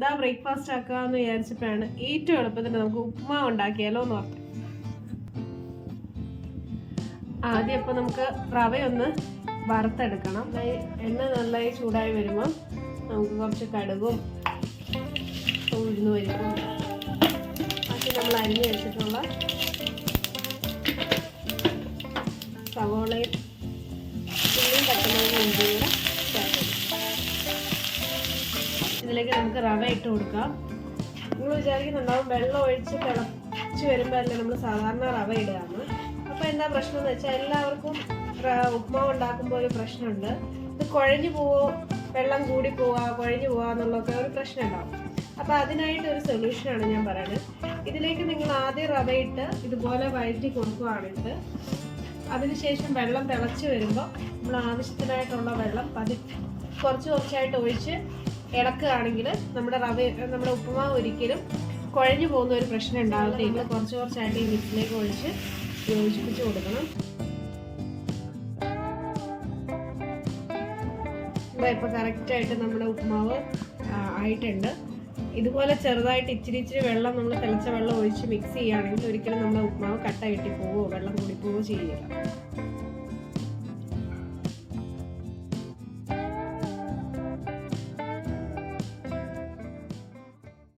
എന്താ ബ്രേക്ക്ഫാസ്റ്റ് ആക്കാമെന്ന് വിചാരിച്ചപ്പോഴാണ് ഏറ്റവും എളുപ്പത്തിൽ നമുക്ക് ഉപ്മാവ് ഉണ്ടാക്കിയാലോ എന്ന് ഓർത്ത്. ആദ്യം അപ്പോൾ നമുക്ക് റവയൊന്ന് വറുത്തെടുക്കണം. എണ്ണ നന്നായി ചൂടായി വരുമ്പോൾ നമുക്ക് കുറച്ച് കടുകും ഉഴുന്ന് പരിപ്പും ബാക്കി നമ്മൾ അരിഞ്ഞ് വെച്ചിട്ടുള്ള സവോളയും ഉള്ളിയും പച്ചമുളകും ഇഞ്ചിയും കൂടെ ചേർത്ത് ഇതിലേക്ക് നമുക്ക് റവ ഇട്ട് കൊടുക്കാം. നിങ്ങൾ വിചാരിക്കുന്നുണ്ടാവും വെള്ളം ഒഴിച്ച് തിളച്ച് വരുമ്പോൾ അല്ലേ നമ്മൾ സാധാരണ റവ ഇടുകയാണ്. അപ്പോൾ എന്താ പ്രശ്നം എന്ന് വെച്ചാൽ എല്ലാവർക്കും ഉപ്മാവ് ഉണ്ടാക്കുമ്പോൾ ഒരു പ്രശ്നമുണ്ട്. ഇത് കുഴഞ്ഞു പോവോ, വെള്ളം കൂടി പോവാ, കുഴഞ്ഞു പോവാ എന്നുള്ളതൊക്കെ ഒരു പ്രശ്നം ഉണ്ടാവും. അപ്പോൾ അതിനായിട്ട് ഒരു സൊല്യൂഷനാണ് ഞാൻ പറയുന്നത്. ഇതിലേക്ക് നിങ്ങൾ ആദ്യം റവയിട്ട് ഇതുപോലെ വഴറ്റി കൊടുക്കുകയാണെങ്കിൽ അതിനുശേഷം വെള്ളം തിളച്ച് വരുമ്പോൾ നമ്മൾ ആവശ്യത്തിനായിട്ടുള്ള വെള്ളം കുറച്ച് കുറച്ചായിട്ട് ഒഴിച്ച് ഇളക്കുകയാണെങ്കിൽ നമ്മുടെ ഉപ്പുമാവ് ഒരിക്കലും കുഴഞ്ഞു പോകുന്ന ഒരു പ്രശ്നം ഉണ്ടാകത്തില്ല. കുറച്ച് കുറച്ചായിട്ട് ഈ മിക്സിലേക്ക് ഒഴിച്ച് യോജിപ്പിച്ച് കൊടുക്കണം. ഇപ്പോൾ കറക്റ്റായിട്ട് നമ്മുടെ ഉപ്പുമാവ് ആയിട്ടുണ്ട്. ഇതുപോലെ ചെറുതായിട്ട് ഇച്ചിരി വെള്ളം നമ്മൾ തിളച്ച വെള്ളം ഒഴിച്ച് മിക്സ് ചെയ്യുകയാണെങ്കിൽ ഒരിക്കലും നമ്മുടെ ഉപ്പുമാവ് കട്ട കെട്ടി പോവോ വെള്ളം കൂടി പോവോ ചെയ്യില്ല.